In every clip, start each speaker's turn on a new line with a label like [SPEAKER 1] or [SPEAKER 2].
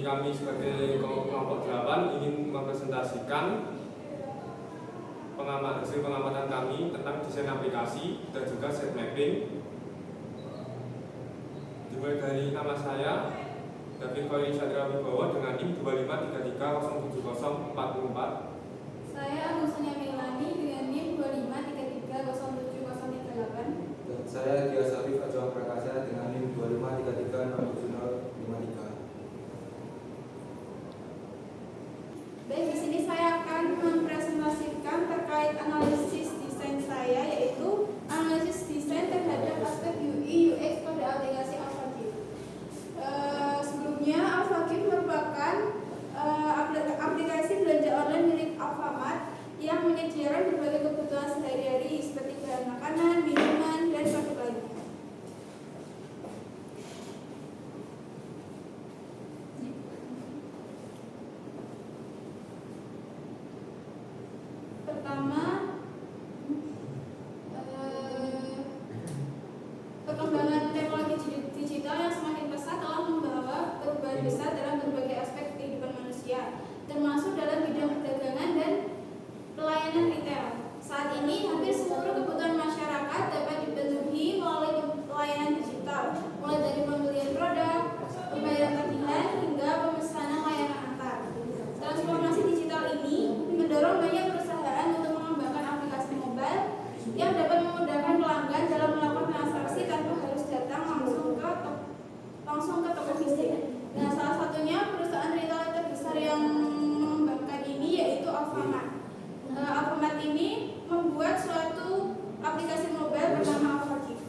[SPEAKER 1] kami sebagai kelompok 8 ingin mempresentasikan hasil pengamatan kami tentang desain aplikasi dan juga set mapping. Dimulai dari nama saya, David Koiri Satria Wibowo dengan NIM 253307044.
[SPEAKER 2] Saya Agustina Melani dengan NIM 253307038.
[SPEAKER 3] Dan saya Dia Sarif Ajwa Prakasa dengan NIM 253367053.
[SPEAKER 2] Baik, di sini saya akan mempresentasikan terkait analisis desain saya, yaitu analisis desain terhadap aspek UI UX pada aplikasi AlphaGIF. Sebelumnya AlphaGIF merupakan aplikasi belanja online milik Alfamart yang menyediakan berbagai kebutuhan sehari-hari seperti bahan makanan, minuman, dan produk lainnya. Pertama, perkembangan teknologi digital yang semakin pesat telah membawa perubahan besar dalam berbagai aspek kehidupan manusia, termasuk dalam bidang perdagangan dan pelayanan retail. Saat ini, hampir seluruh kebutuhan masyarakat dapat dipenuhi melalui pelayanan digital, mulai dari pembelian produk, pembayaran tagihan, hingga pemesanan layanan antar. Transformasi digital ini mendorong banyak perusahaan untuk mengembangkan aplikasi mobile yang dapat memudahkan pelanggan dalam melakukan transaksi tanpa harus datang langsung ke toko fisik. Nah, salah satunya perusahaan retail terbesar yang mengembangkan ini yaitu Alfamart. Alfamart ini membuat suatu aplikasi mobile bernama AlphaGIF.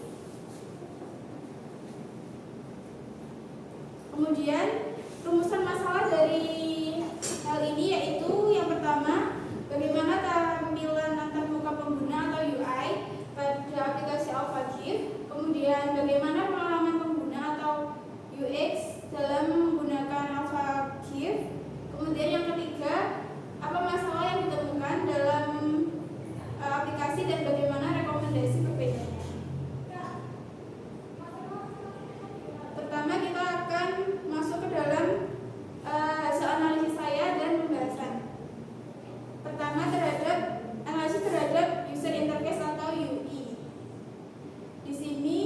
[SPEAKER 2] Kemudian rumusan masalah dari hal ini yaitu yang pertama, bagaimana tampilan antarmuka pengguna atau UI pada aplikasi AlphaGIF. Kemudian bagaimana pengalaman pengguna atau UX dalam menggunakan AlphaGIF. Kemudian yang ketiga, apa masalah yang ditemukan dalam aplikasi dan bagaimana rekomendasi perbedaannya. Pertama, kita akan masuk ke dalam hasil analisis saya dan pembahasan. Pertama, analisis terhadap user interface atau UI. Di sini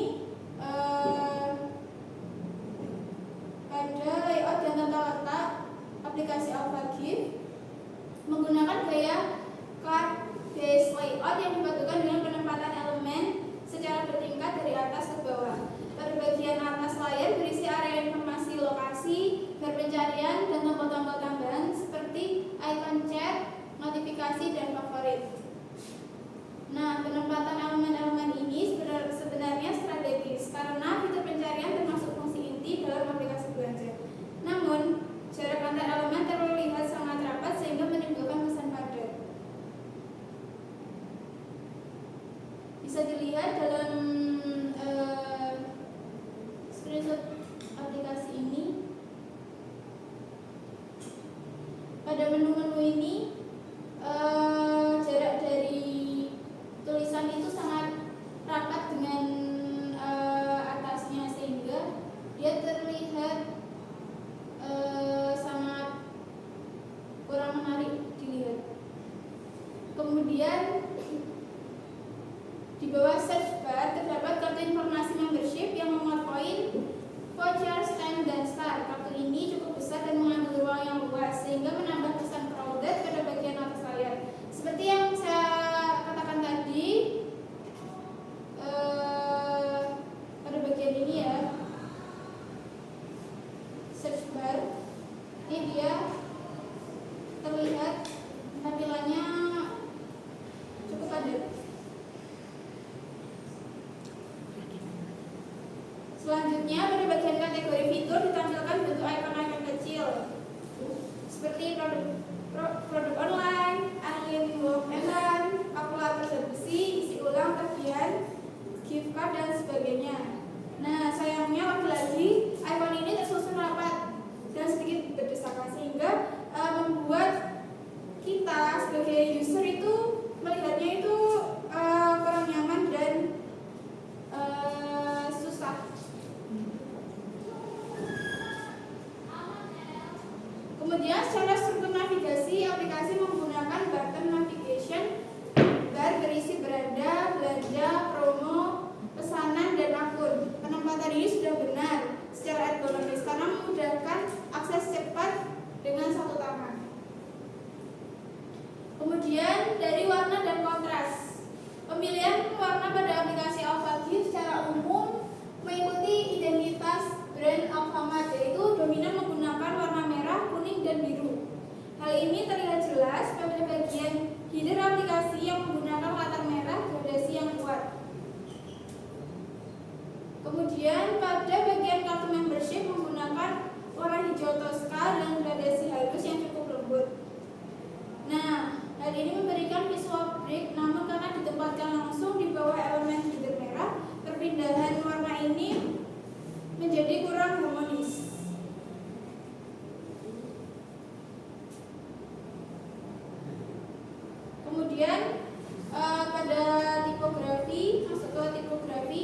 [SPEAKER 2] pada layout dan tata letak aplikasi AlphaGIF menggunakan gaya card-based layout yang dipadukan dengan penempatan elemen secara bertingkat dari atas ke bawah. Pada bagian atas layar berisi area informasi lokasi, bar pencarian, dan tombol-tombol tambahan seperti icon chat, notifikasi, dan favorit. Nah, penempatan elemen-elemen ini sebenarnya strategis karena fitur pencarian termasuk fungsi inti dalam aplikasi belanja. Namun, jarak antar elemen terlihat sangat rapat sehingga menimbulkan kesan padat. Bisa dilihat dalam screenshot aplikasi ini. Pada menu-menu ini jarak dari tulisan itu sangat rapat dengan atasnya sehingga dia terlihat sangat kurang menarik dilihat. Kemudian di bawah search bar terdapat kartu informasi membership yang memuat poin, voucher, stamp, dan star. Kartu ini cukup besar dan mengambil ruang yang luas sehingga menambah kesan crowded pada bagian atas layar. Seperti yang saya katakan tadi, pada bagian ini ya, search bar ini dia terlihat tampilannya cukup padat. Selanjutnya pada bagian kategori fitur ditampilkan bentuk icon-icon kecil seperti produk online, unlimited work and run, kalkulator zat besi, isi ulang, tagihan, gift card, dan sebagainya. Nah, sayangnya lagi-lagi icon ini tersusun rapat dan sedikit berdesakan sehingga membuat kita sebagai user itu melihatnya itu kurang nyaman dan susah. Kemudian secara struktur navigasi, aplikasi menggunakan button navigation bar berisi beranda, belanja, promo, pesanan, dan akun. Penempatan ini sudah benar secara ergonomis karena memudahkan akses cepat dengan satu tangan. Kemudian dari warna dan kontras. Pemilihan warna pada aplikasi Alphagift secara umum mengikuti identitas brand Alfamart, yaitu dominan menggunakan warna merah, kuning, dan biru. Hal ini terlihat jelas pada bagian header aplikasi yang menggunakan latar merah gradasi yang kuat. Kemudian pada bagian kartu membership menggunakan warna hijau toska dan gradasi halus yang cukup lembut. Nah, hal ini memberikan visual break, namun karena ditempatkan langsung di bawah elemen header merah, perpindahan warna ini menjadi kurang harmonis. Kemudian pada tipografi, masuk ke tipografi,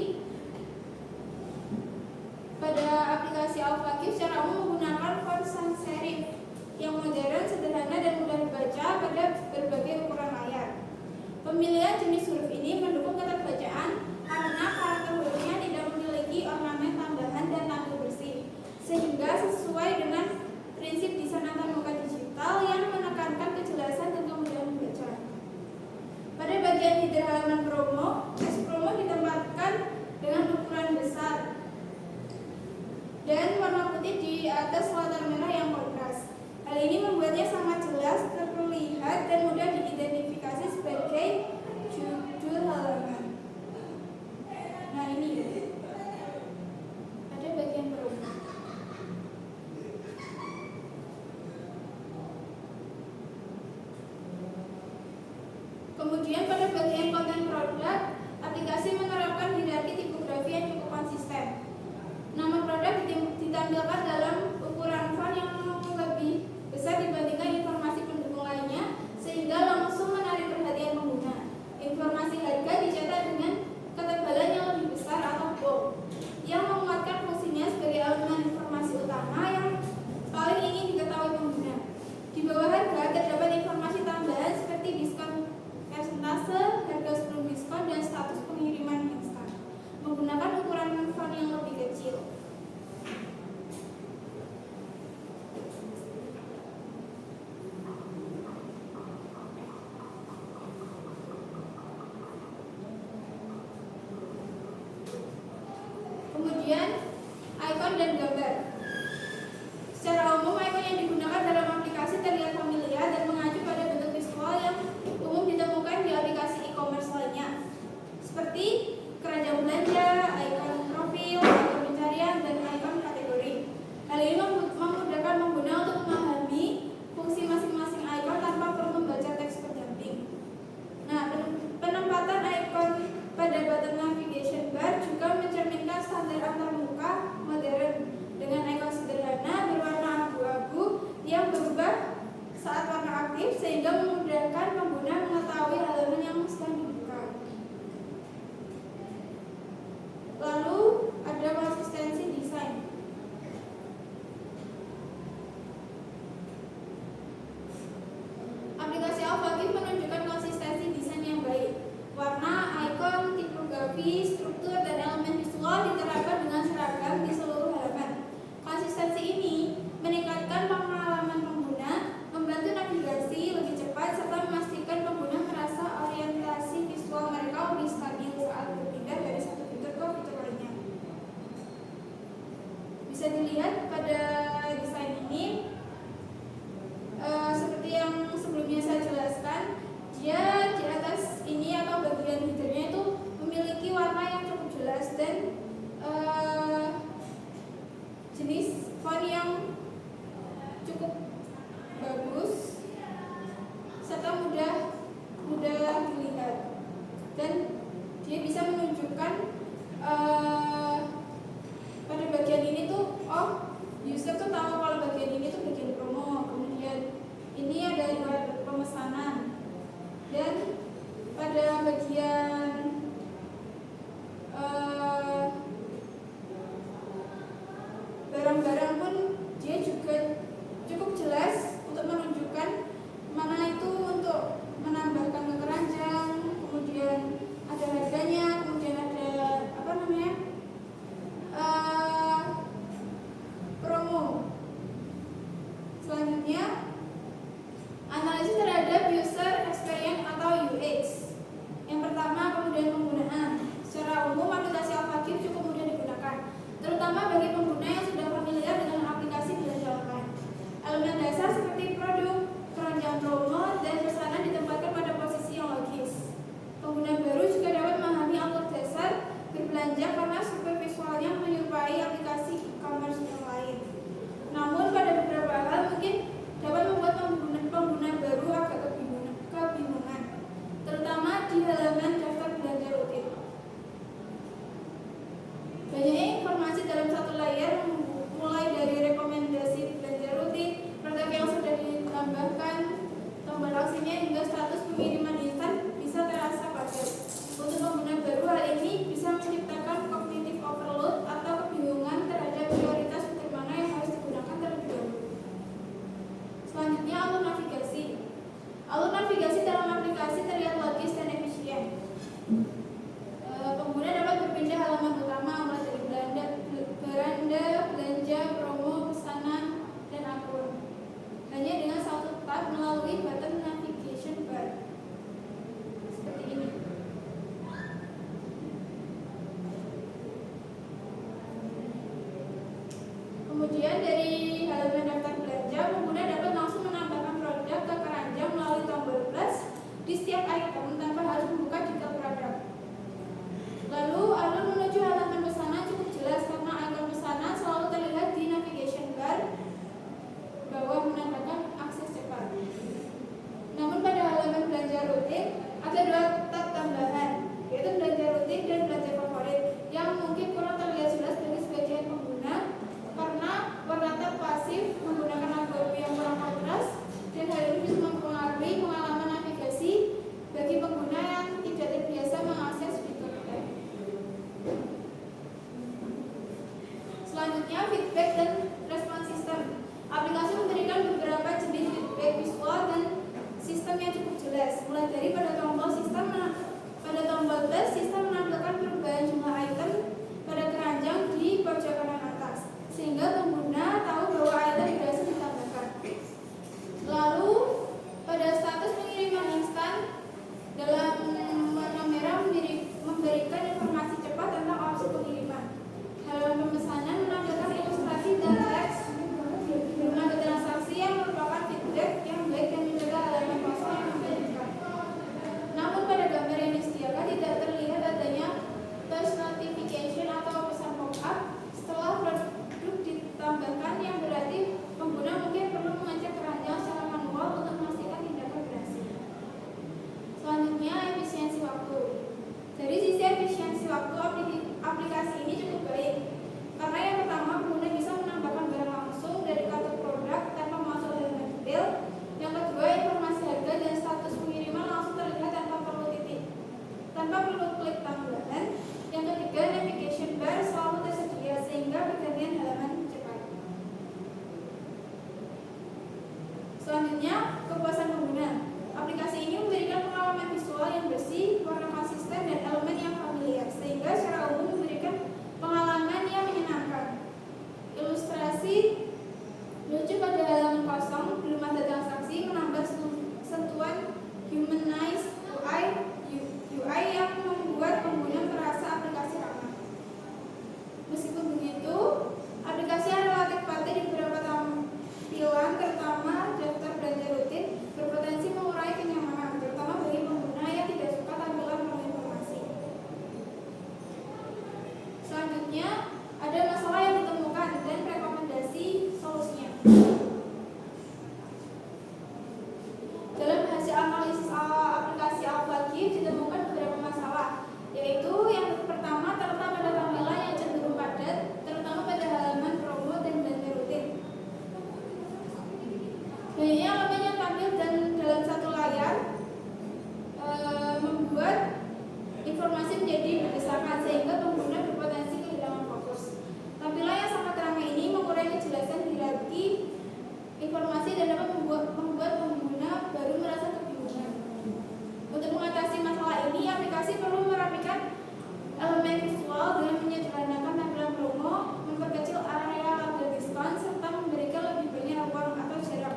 [SPEAKER 2] pada aplikasi Alphagift secara umum menggunakan font sans serif yang modern, sederhana, dan mudah dibaca pada berbagai ukuran layar. Pemilihan jenis huruf ini mendukung keterbacaan karena karakter hurufnya tidak memiliki ornamen tambahan dan tampil bersih, sehingga sesuai dengan prinsip desain antarmuka digital yang menekankan kejelasan dan kemudahan membaca. Pada bagian header halaman promo, teks promo ditempatkan dengan ukuran besar dan warna putih di atas latar merah yang kontras. Hal ini membuatnya sangat jelas, terlihat, dan mudah diidentifikasi sebagai judul halaman. Nah, ini ada bagian promo. Kemudian pada bagian konten produk, aplikasi menerapkan hierarki tipografi yang cukup konsisten. Nama produk ditampilkan dalam ukuran font yang lebih besar dibandingkan informasi pendukung lainnya, sehingga langsung menarik perhatian pengguna. Informasi harga dicetak dengan ketebalan yang lebih besar atau bold, yang menguatkan fungsinya sebagai elemen informasi utama yang paling ingin diketahui pengguna. Di bawah harga terdapat informasi tambahan seperti diskon persentase, harga sebelum diskon, dan status pengiriman instan menggunakan ukuran font yang lebih kecil. Kemudian ikon dan gambar. Secara umum ikon yang digunakan dalam aplikasi terlihat familiar dan mengacu pada bentuk visual yang umum ditemukan di aplikasi e-commerce lainnya, seperti keranjang belanja, ikon profil, ikon pencarian, dan ikon kategori. Hal ini memudahkan pengguna untuk memahami fungsi masing-masing ikon tanpa perlu membaca teks pendamping. Nah, penempatan ikon pada button navigation bar juga mencerminkan standar antarmuka modern Selanjutnya, analisis terhadap user experience atau UX. Yang pertama, kemudian penggunaan. Secara umum, aplikasi Alphagif cukup mudah digunakan, terutama bagi pengguna yang sudah familiar dengan aplikasi belanja online. Elemen dasar seperti produk, keranjang promo, dan pesanan ditempatkan pada posisi yang logis. Pengguna baru juga dapat memahami alur dasar berbelanja karena struktur visualnya menyerupai aplikasi e-commerce yang lain. Namun pada beberapa hal mungkin dapat membuat pengguna baru agak kebingungan, terutama di halaman daftar belanja rutin. Banyaknya informasi dalam satu layar, mulai dari rekomendasi belanja rutin, produk yang sudah ditambahkan, tombol aksinya, hingga status pengiriman instan bisa terasa padat. Untuk pengguna baru, hal ini bisa menciptakan cognitive overload atau kebingungan terhadap prioritas fitur mana yang harus digunakan terlebih dahulu. Selanjutnya, alur navigasi. Alur navigasi dalam aplikasi terlihat logis dan efisien. Pengguna dapat berpindah halaman utama mulai dari beranda, belanja, promo, pesanan, dan akun hanya dengan satu tab melalui button navigation bar seperti ini. Kemudian dari halaman daftar belanja, pengguna dapat langsung menambahkan produk ke keranjang melalui tombol plus di setiap item tanpa harus membuka detail produk. Lalu alur menuju halaman pesanan cukup jelas karena ikon pesanan selalu terlihat di navigation bar bawah menandakan akses cepat. Namun pada halaman belanja rutin ada dua tab tambahan, yaitu belanja rutin dan belanja favorit, yang mungkin kurang terlihat jelas bagi sebagian pengguna karena warna tab pasif menggunakan algoritma yang kurang kontras, dan hal ini bisa mempengaruhi pengalaman navigasi bagi pengguna yang tidak terbiasa mengakses fitur tab. Selanjutnya, feedback dan respon sistem. Aplikasi memberikan beberapa jenis feedback visual dan sistem yang cukup jelas. Mulai dari pada tombol plus, sistem menampilkan perubahan jumlah item pada keranjang di pojok kanan atas, sehingga pengguna tahu bahwa item berhasil ditambahkan. Lalu, pada status pengiriman instan, dalam warna merah memberikan informasi cepat tentang opsi pengiriman. Halaman pemesanan menampilkan ilustrasi dan teks mengenai transaksi yang merupakan feedback yang baik dan mencegah halaman kosong yang membingungkan. Namun pada gambar yang disediakan tidak terlihat adanya push notification atau pesan pop-up setelah produk ditambahkan, yang berarti pengguna mungkin perlu mengecek keranjang secara manual untuk memastikan tindakan berhasil. Selanjutnya, efisiensi waktu. Dari sisi efisiensi waktu, aplikasi ini cukup baik karena yang pertama, pengguna bisa menambahkan barang langsung dari kartu produk tanpa masuk halaman detail. Yang kedua, informasi harga dan status pengiriman langsung terlihat tanpa perlu klik tambahan. Yang ketiga, navigation bar selalu tersedia sehingga pergantian halaman cepat. Selanjutnya, kepuasan pengguna. Aplikasi ini memberikan pengalaman visual yang bersih, warna konsisten, dan elemen yang familiar, sehingga secara umum memberikan pengalaman yang menyenangkan. Ilustrasi lucu pada halaman kosong, belum ada transaksi, menambah sentuhan humanized UI yang membuat pengguna merasa aplikasi ramah. Meskipun begitu, aplikasi yang relatif patuh di beberapa tampilan, terutama daftar belanja rutin, berpotensi mengurangi kenyamanan, terutama bagi pengguna yang tidak suka tampilan penuh informasi. Selanjutnya, ada masalah yang ditemukan dan rekomendasi solusinya. Dalam hasil analisis aplikasi Alphagif ditemukan beberapa masalah, yaitu yang pertama terletak pada tampilan yang cenderung padat, terutama pada halaman promo dan belanja rutin. Banyaknya elemen yang tampil dan dalam satu layar membuat informasi menjadi berdesakan sehingga pengguna berpotensi kehilangan fokus. Tampilan yang sangat ramai ini mengurangi kejelasan hierarki informasi dan dapat membuat pengguna baru merasa kebingungan. Untuk mengatasi masalah ini, aplikasi perlu merapikan elemen visual dengan menyederhanakan tampilan promo, memperkecil area label diskon, serta memberikan lebih banyak ruang atau jarak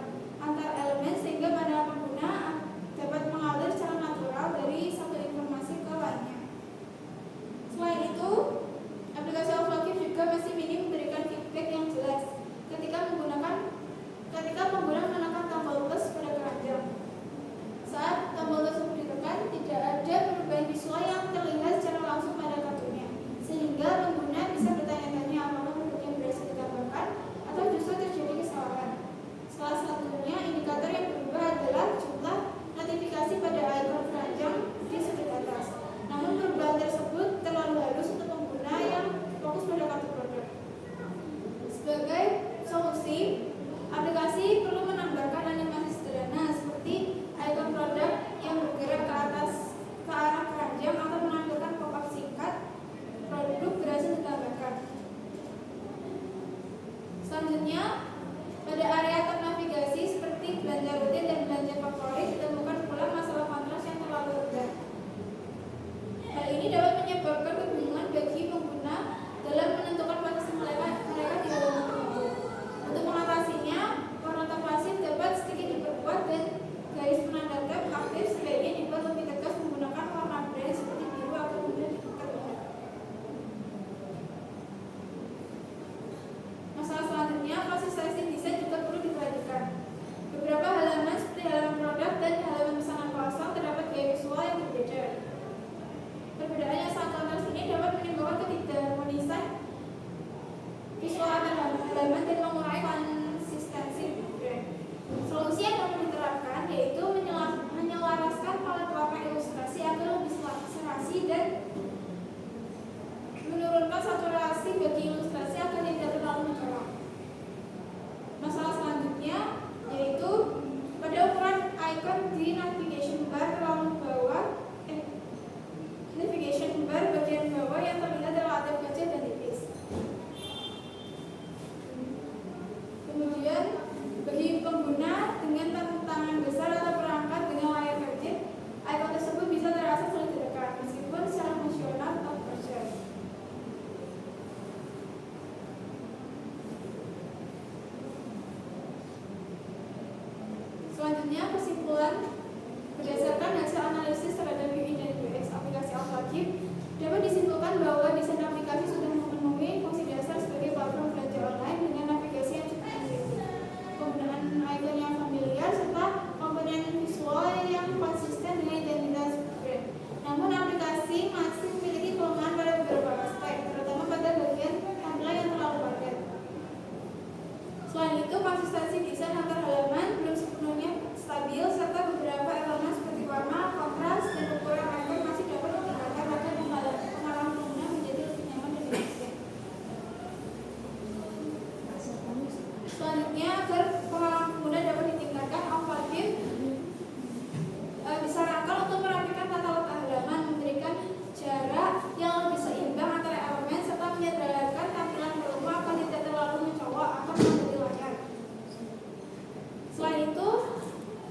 [SPEAKER 2] Selanjutnya kesimpulan berdasarkan hasil analisis terhadap UI dan UX aplikasi Alphagif dapat disimpulkan bahwa desain aplikasi sudah memenuhi fungsi dasar sebagai platform belanja online dengan navigasi yang cukup intuitif, penggunaan icon yang familiar serta komponen visual yang konsisten dengan identitas brand. Namun aplikasi masih memiliki kelemahan pada beberapa aspek, terutama pada bagian tampilan yang terlalu padat. Selain itu, konsistensi desain antar halaman belum sepenuhnya stabil serta beberapa elemen seperti warna, kontras, dan ukuran icon masih dapat ditingkatkan agar pengalaman pengguna menjadi lebih nyaman dan efisien. Selanjutnya, agar pengalaman pengguna dapat ditingkatkan, Alphagif disarankan untuk merapikan tata letak halaman, memberikan jarak yang lebih seimbang antara elemen serta menyederhanakan tampilan volume agar tidak terlalu mencolok atau menjadi layar. Selain itu,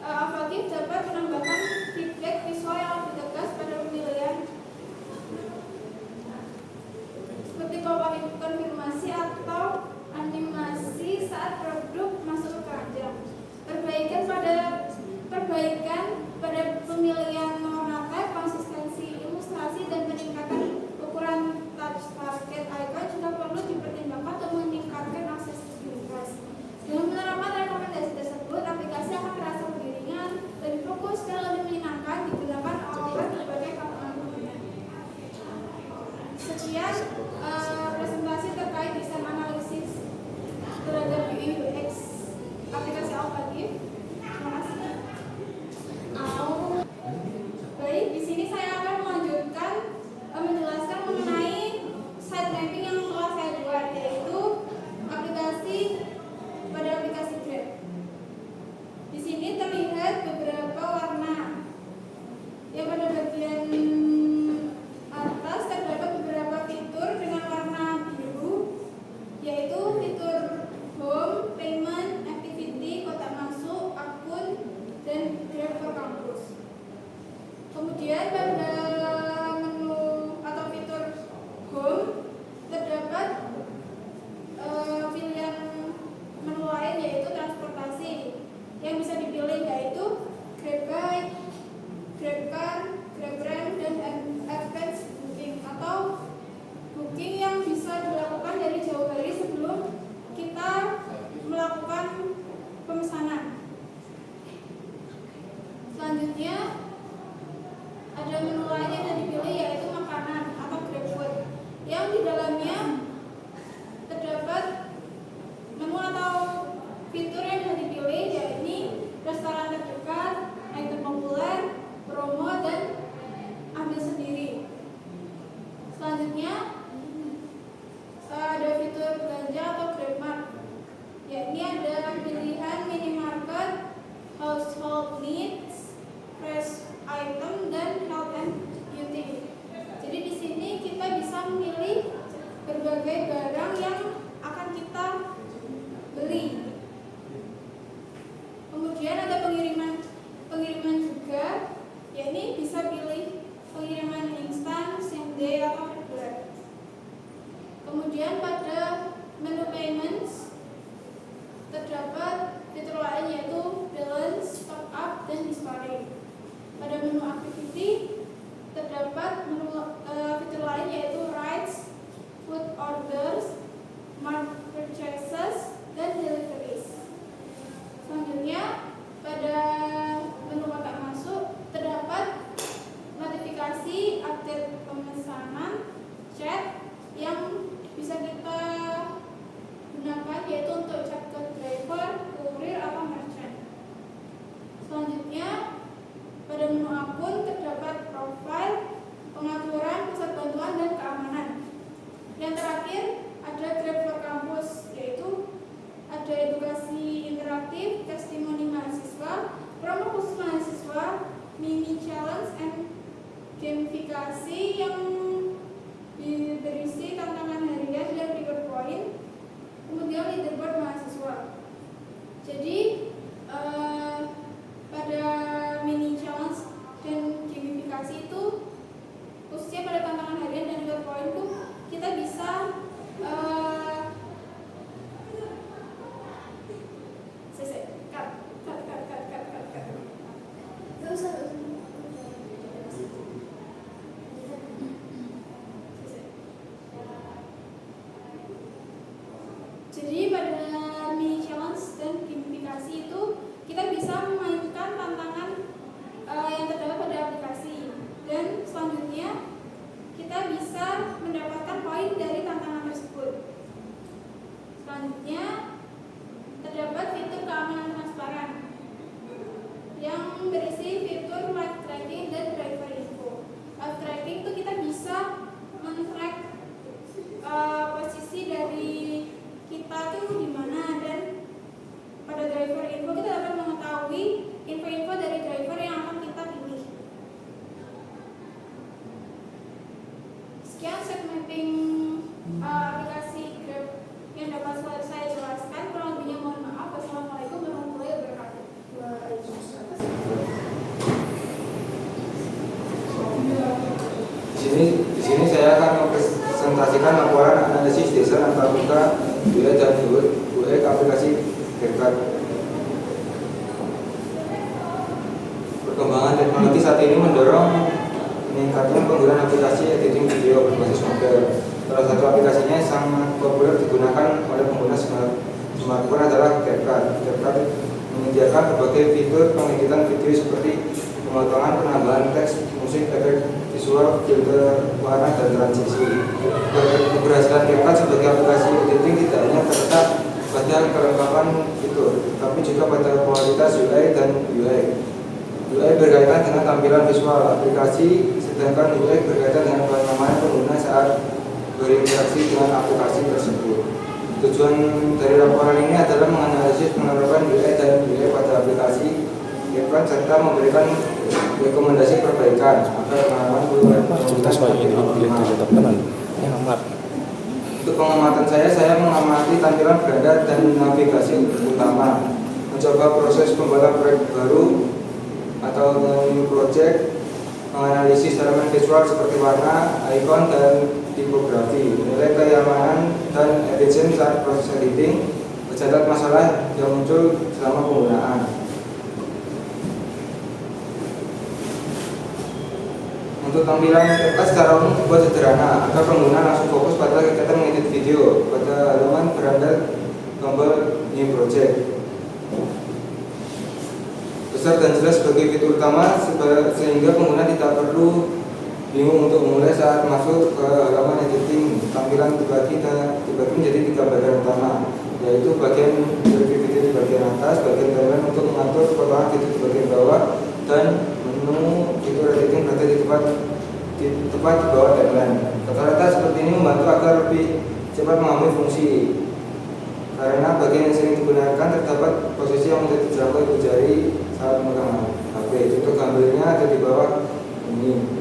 [SPEAKER 2] Alphagif dapat menambahkan feedback visual yang lebih tegas pada pemilihan seperti konfirmasi atau animasi saat produk masuk ke keranjang. Perbaikan pada pemilihan warna tab, konsistensi ilustrasi, dan peningkatan ukuran touch target icon juga perlu dipertimbangkan untuk meningkatkan aksesibilitas. Dengan menerapkan rekomendasi tersebut, aplikasi akan terasa lebih ringan, lebih fokus, dan lebih menyenangkan digunakan oleh berbagai kalangan pengguna. Sekian presentasi terkait desain analisis terhadap UI UX aplikasi Alphagif. Terima kasih. Baik, di sini saya akan melanjutkan menjelaskan mengenai site mapping yang telah saya buat, yaitu pada aplikasi Grab. Di sini terlihat beberapa warna. Yang pada bagian atas terdapat beberapa fitur dengan warna biru, yaitu fitur home, payment, activity, kotak masuk, akun, dan Grab for Campus. Kemudian pada menu atau fitur home terdapat pilihan menu lain, yaitu transportasi yang bisa dipilih, yaitu GrabBike, GrabCar, GrabRent, dan advance booking atau booking yang bisa dilakukan dari jauh hari sebelum kita melakukan pemesanan. Selanjutnya ada menu lain yang bisa dipilih, yaitu makanan atau GrabFood, yang di dalamnya terdapat menu atau fitur yang bisa dipilih, yaitu restoran terdekat, item populer, promo, dan ambil sendiri. Selanjutnya ada fitur belanja atau GrabMart, yaitu ada pilihan minimarket, household needs, fresh item, dan health and beauty. Jadi di sini kita bisa memilih berbagai barang yang akan kita beli. Kemudian ada pengiriman juga, yakni bisa pilih pengiriman instan, same day, atau reguler. Kemudian pada menu payments terdapat fitur lain, yaitu balance, top up, dan display. Pada menu activity terdapat fitur lain, yaitu rides, food orders, mart purchases, dan deliveries. Selanjutnya pada menu kotak masuk terdapat notifikasi update pemesanan, chat yang bisa kita gunakan, yaitu untuk chat ke driver, kurir, atau merchant. Selanjutnya pada menu akun terdapat profile, pengaturan, pusat bantuan, dan keamanan. Yang terakhir ada Grab for Campus, yaitu ada edukasi interaktif, testimoni mahasiswa, promo khusus mahasiswa, mini challenge, and gamifikasi yang berisi tantangan harian dan reward point, kemudian leaderboard mahasiswa. Jadi pada mini challenge dan gamifikasi itu, khususnya pada tantangan harian dan reward point itu, kita bisa driver info, kita dapat mengetahui info-info dari driver yang akan kita pilih. Sekian set mapping aplikasi Grab yang dapat saya jelaskan. Kurang lebihnya mohon maaf. Wassalamualaikum warahmatullahi wabarakatuh.
[SPEAKER 3] Di sini saya akan mempresentasikan laporan analisis desa antarmuka UI dan UX aplikasi GrabCard. Perkembangan teknologi saat ini mendorong meningkatnya penggunaan aplikasi editing video berbasis mobile. Salah satu aplikasinya yang sangat populer digunakan oleh pengguna smartphone adalah GrabCard. GrabCard menyediakan berbagai fitur pengeditan video seperti pemotongan, penambahan teks, musik, efek visual, filter warna, dan transisi. Keberhasilan GrabCard sebagai aplikasi editing tidak hanya terletak pada kelengkapan fitur, tapi juga pada kualitas UI dan UX. UI berkaitan dengan tampilan visual aplikasi, sedangkan UX berkaitan dengan pengalaman pengguna saat berinteraksi dengan aplikasi tersebut. Tujuan dari laporan ini adalah menganalisis penerapan UI dan UX pada aplikasi GrabCard serta memberikan rekomendasi perbaikan agar pengalaman Untuk pengamatan saya mengamati tampilan beranda dan navigasi utama, mencoba proses pembuatan proyek baru atau new project, menganalisis elemen visual seperti warna, ikon, dan tipografi, menilai kenyamanan dan efisien saat proses editing, mencatat masalah yang muncul selama penggunaan. Untuk tampilan GrabCard secara umum dibuat sederhana agar pengguna langsung fokus pada kegiatan mengedit video pada halaman beranda tombol new project. Besar dan jelas sebagai fitur utama sehingga pengguna tidak perlu bingung untuk memulai saat masuk ke halaman editing. Tampilan dibagi menjadi 3 bagian utama, yaitu bagian review video di bagian atas, bagian timeline untuk mengatur potongan video di bagian bawah, dan menu fitur editing berada di tepat di bawah timeline. Rata-rata seperti ini membantu agar lebih cepat mengambil fungsi. Karena bagian yang sering digunakan terdapat posisi yang mudah dijangkau ibu jari saat memegang HP. Untuk gambarnya ada di bawah ini.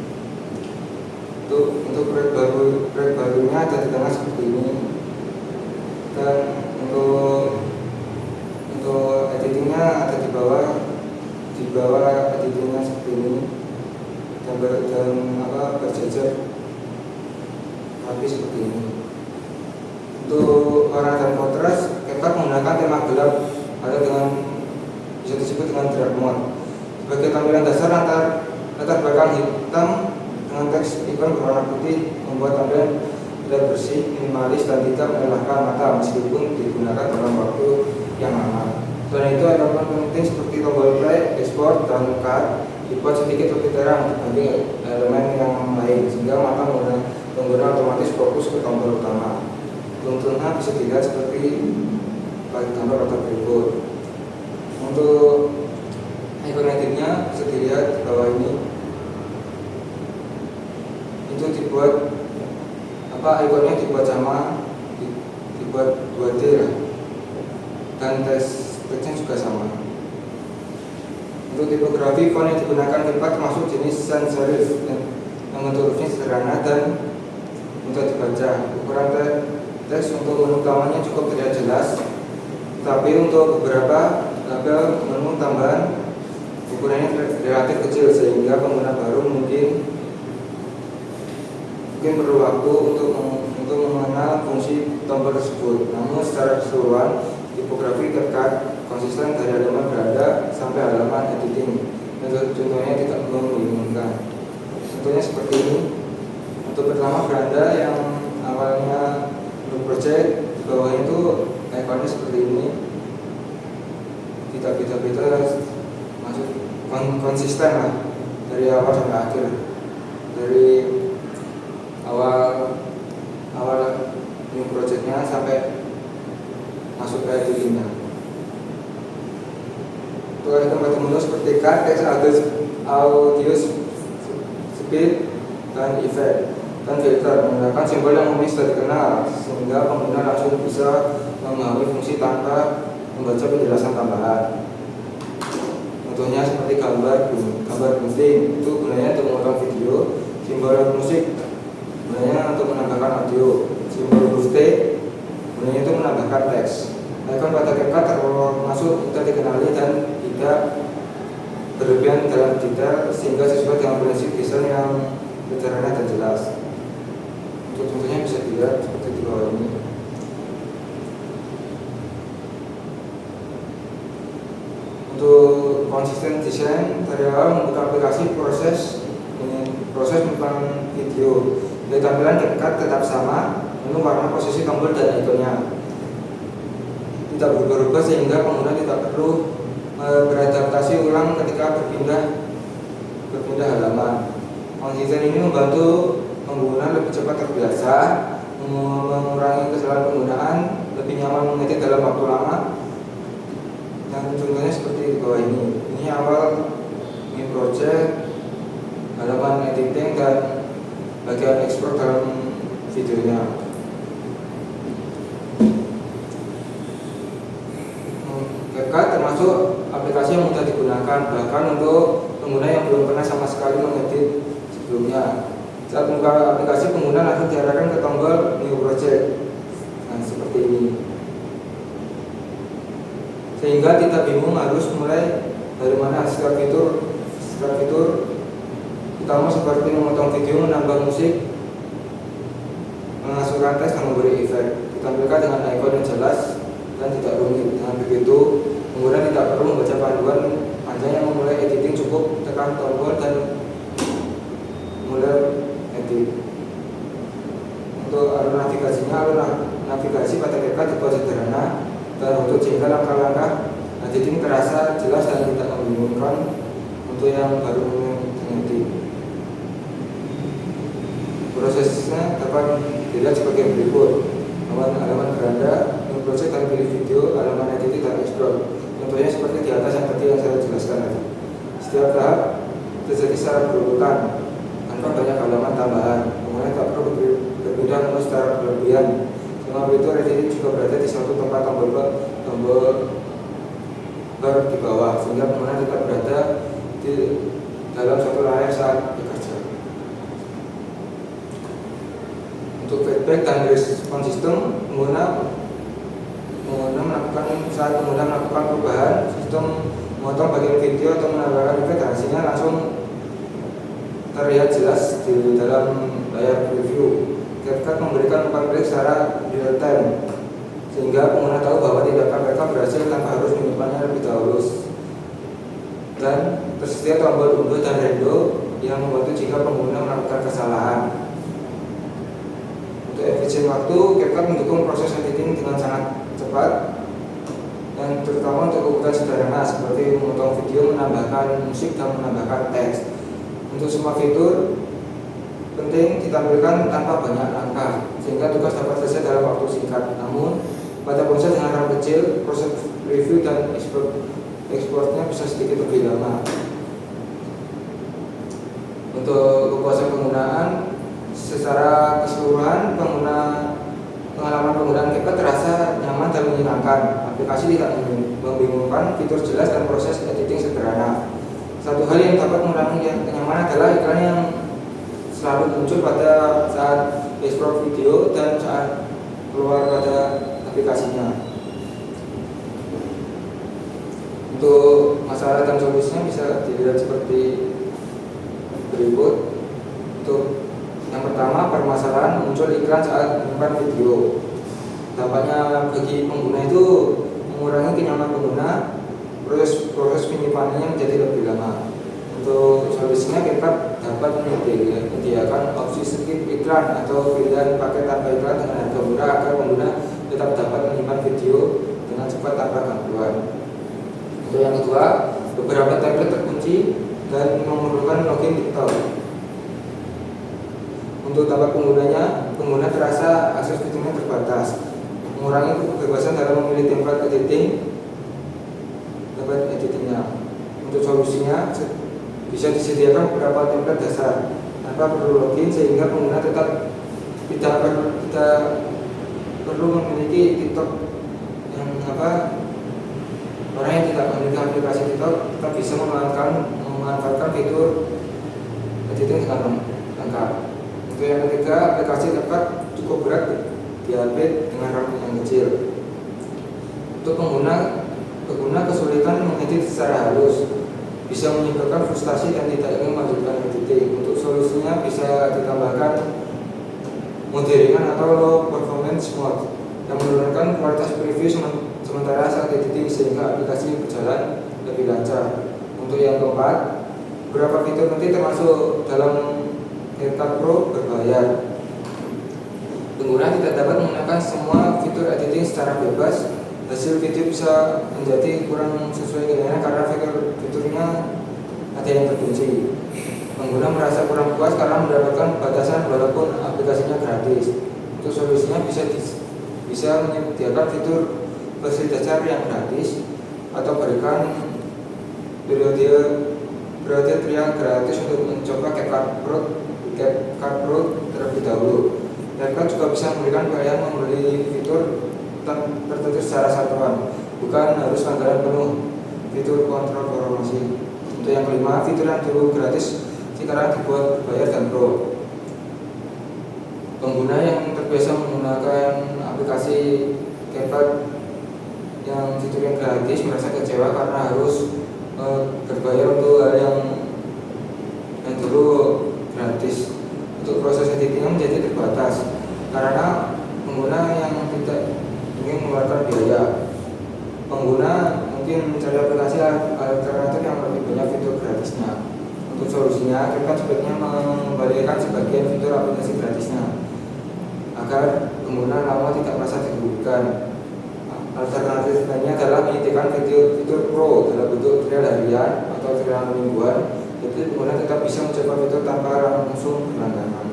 [SPEAKER 3] Untuk proyek barunya ada di tengah seperti ini. Dan untuk editingnya ada di bawah editingnya seperti ini. Dan berjajar rapi seperti ini. Untuk warna dan kontras, GrabCard menggunakan tema gelap atau bisa disebut dengan dark mode. Sebagai tampilan dasar, latar belakang hitam dengan teks ikon berwarna putih membuat tampilan terlihat bersih, minimalis, dan tidak melelahkan mata meskipun digunakan dalam waktu yang lama. Selain itu, elemen penting seperti tombol play, export, dan cut dibuat sedikit lebih terang dibanding elemen yang lain, sehingga mata pengguna otomatis fokus ke tombol utama. Contohnya bisa dilihat seperti pada gambar atau berikut. Untuk ikon editnya bisa dilihat di bawah ini. Itu dibuat ikonnya dibuat sama, dibuat 2D lah, dan teksnya juga sama. Untuk tipografi, font yang digunakan GrabCard termasuk jenis sans serif yang bentuk hurufnya sederhana dan mudah dibaca. Ukuran teks untuk menu utamanya cukup terlihat jelas, tapi untuk beberapa label menu tambahan ukurannya relatif kecil sehingga pengguna baru mungkin perlu waktu untuk mengenal fungsi tombol tersebut. Namun secara keseluruhan tipografi GrabCard konsisten dari halaman beranda sampai halaman editing. Contohnya tidak membingungkan. Contohnya seperti ini. Untuk pertama beranda yang awalnya untuk project, di bawah itu ikonnya seperti ini. Tidak beda-beda, maksud konsisten lah dari awal sampai akhir. Dari awal new projectnya sampai masuk ke editingnya. Untuk tempat menu seperti cut, text, audio, speed, dan effect, dan filter menggunakan simbol yang umum sudah dikenal sehingga pengguna langsung bisa memahami fungsi tanpa membaca penjelasan tambahan. Contohnya seperti gambar gunting itu gunanya untuk memotong video, simbol musik gunanya untuk menambahkan audio, simbol huruf T gunanya untuk menambahkan teks. Icon pada CapCut termasuk mudah dikenali dan tidak berlebihan dalam detail sehingga sesuai dengan prinsip desain yang sederhana dan jelas. Untuk contohnya bisa dilihat seperti di bawah ini. Untuk konsisten desain dari awal membuka aplikasi proses membuka video. Dari tampilan CapCut tetap sama, namun warna posisi tombol dan ikonnya tidak berubah-ubah sehingga pengguna tidak perlu beradaptasi ulang ketika berpindah halaman. Konsisten ini membantu pengguna lebih cepat terbiasa, mengurangi kesalahan penggunaan, lebih nyaman mengetik dalam waktu lama. Dan contohnya seperti di bawah ini. Ini awal new project, halaman editing dan bagian ekspor dalam videonya. CapCut termasuk aplikasi yang mudah digunakan bahkan untuk pengguna yang belum pernah sama sekali mengedit sebelumnya. Saat membuka aplikasi, pengguna langsung diarahkan ke tombol new project. Nah, seperti ini. Sehingga tidak bingung harus mulai dari mana. Setiap fitur utama seperti memotong video, menambah musik, mengasukkan teks dan memberi efek ditampilkan dengan icon yang jelas dan tidak rumit. Dengan begitu, pengguna tidak perlu membaca panduan panjang yang memulai editing, cukup tekan tombol dan mulai edit. Untuk alur navigasi pada CapCut dibuat sederhana dan untuk jika langkah-langkah editing terasa jelas dan tidak membingungkan untuk yang baru mengedit. Prosesnya dapat dilihat sebagai berikut: halaman beranda, new project dan pilih video, halaman editing dan explore. Contohnya seperti di atas yang tadi yang saya jelaskan tadi. Setiap tahap terjadi secara berurutan tanpa banyak halaman tambahan. Pengguna tak perlu berpindah menu secara berlebihan. Semua fitur editing juga berada di suatu tempat tombol bar di bawah, sehingga pengguna tetap berada di dalam suatu layar saat bekerja. Untuk feedback dan respon sistem, pengguna melakukan perubahan sistem, memotong bagian video atau menambahkan efek, hasilnya langsung terlihat jelas di dalam layar preview. CapCut memberikan umpan balik secara real time sehingga pengguna tahu bahwa tindakan mereka berhasil tanpa harus menyimpannya lebih dahulu. Dan tersedia tombol undo dan rendo yang membantu jika pengguna melakukan kesalahan. Untuk efisien waktu, CapCut mendukung proses editing dengan sangat cepat dan terutama untuk kebutuhan sederhana seperti memotong video, menambahkan musik dan menambahkan teks. Untuk semua fitur penting ditampilkan tanpa banyak langkah sehingga tugas dapat selesai dalam waktu singkat. Namun pada ponsel dengan RAM kecil, proses review dan ekspornya bisa sedikit lebih lama. Untuk kepuasan penggunaan secara keseluruhan, pengalaman penggunaan CapCut terasa nyaman dan menyenangkan. Aplikasi tidak membingungkan, fitur jelas dan proses editing sederhana. Satu hal yang dapat mengurangi kenyamanan adalah iklan yang selalu muncul pada saat ekspor video dan saat keluar pada aplikasinya. Untuk masalah dan solusinya bisa dilihat seperti berikut. Untuk yang pertama, permasalahan muncul iklan saat menyimpan video. Dampaknya bagi pengguna itu mengurangi kenyamanan pengguna, proses penyimpanannya menjadi lebih lama. Untuk solusinya, CapCut dapat menyediakan opsi skip iklan atau pilihan paket tanpa iklan dengan harga murah agar pengguna tetap dapat menyimpan video dengan cepat tanpa gangguan. Untuk yang kedua, beberapa template terkunci dan memerlukan login TikTok. Untuk dampak penggunanya, pengguna terasa akses fiturnya terbatas, mengurangi kebebasan dalam memilih template editingnya. Untuk solusinya, bisa disediakan beberapa template dasar tanpa perlu login sehingga pengguna tetap tidak perlu memiliki TikTok yang Orang yang tidak memiliki aplikasi TikTok tetap bisa memanfaatkan fitur editing dengan lengkap. Untuk yang ketiga, aplikasi TikTok cukup berat diupdate dengan RAM yang kecil. Untuk pengguna kesulitan mengedit secara halus, bisa menyebabkan frustasi dan tidak ingin melanjutkan editing. Untuk solusinya bisa ditambahkan mode ringan atau low performance mode yang menurunkan kualitas preview sementara saat editing sehingga aplikasi berjalan lebih lancar. Untuk yang keempat, beberapa fitur nanti termasuk dalam CapCut Pro berbayar. Pengguna tidak dapat menggunakan semua fitur editing secara bebas. Hasil video bisa menjadi kurang sesuai keinginan karena fiturnya ada yang terkunci. Pengguna merasa kurang puas karena mendapatkan batasan walaupun aplikasinya gratis. Untuk solusinya bisa menyediakan fitur versi dasar yang gratis atau berikan periode trial gratis untuk mencoba CapCut Pro terlebih dahulu. CapCut juga bisa memberikan pilihan membeli fitur tertentu secara satuan, bukan harus langganan penuh fitur kontrol promosi. Untuk yang kelima, fitur yang dulu gratis sekarang dibuat berbayar dan pro. Pengguna yang terbiasa menggunakan aplikasi CapCut yang fiturnya gratis merasa kecewa karena harus berbayar untuk hal yang dulu gratis. Untuk proses editingnya menjadi terbatas karena pengguna yang tidak ingin mengeluarkan biaya. Pengguna mungkin mencari aplikasi alternatif yang lebih banyak fitur gratisnya. Untuk solusinya, kita sebaiknya mengembalikan sebagian fitur aplikasi gratisnya agar pengguna lama tidak merasa dirugikan. Alternatif lainnya adalah menyediakan fitur pro dalam bentuk trial harian atau trial mingguan, jadi pengguna tetap bisa mencoba fitur tanpa langsung berlangganan.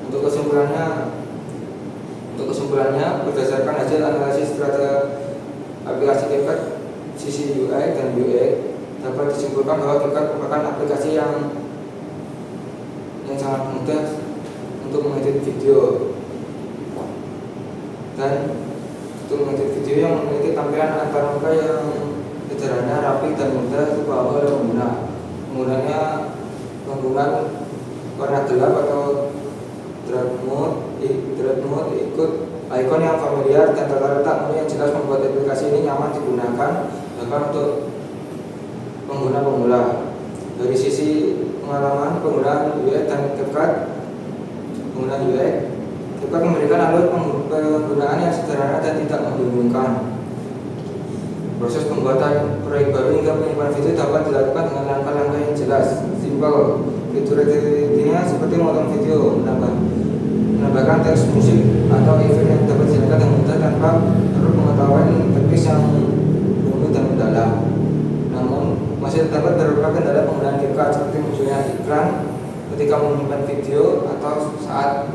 [SPEAKER 3] Untuk kesimpulannya, berdasarkan hasil analisis strata aplikasi CapCut sisi UI dan UX, dapat disimpulkan bahwa CapCut merupakan aplikasi yang sangat mudah untuk mengedit video dan untuk mengedit video yang memiliki tampilan antar muka yang sederhana, rapi dan mudah dipahami oleh pengguna. Penggunaan warna gelap atau dark mode ikut ikon yang familiar dan tata letak menu yang jelas membuat aplikasi ini nyaman digunakan bahkan untuk pengguna pemula. Dari sisi pengalaman penggunaan UX dan CapCut, CapCut memberikan alur penggunaan yang sederhana dan tidak membingungkan. Proses pembuatan proyek baru hingga penyimpanan video dapat dilakukan dengan langkah-langkah yang jelas, simpel. Fitur editingnya seperti memotong video, menambahkan teks, musik, atau event yang dapat dilakukan dengan mudah tanpa perlu pengetahuan teknis yang rumit dan mendalam. Namun masih terdapat beberapa kendala penggunaan CapCut seperti munculnya iklan ketika menyimpan video atau saat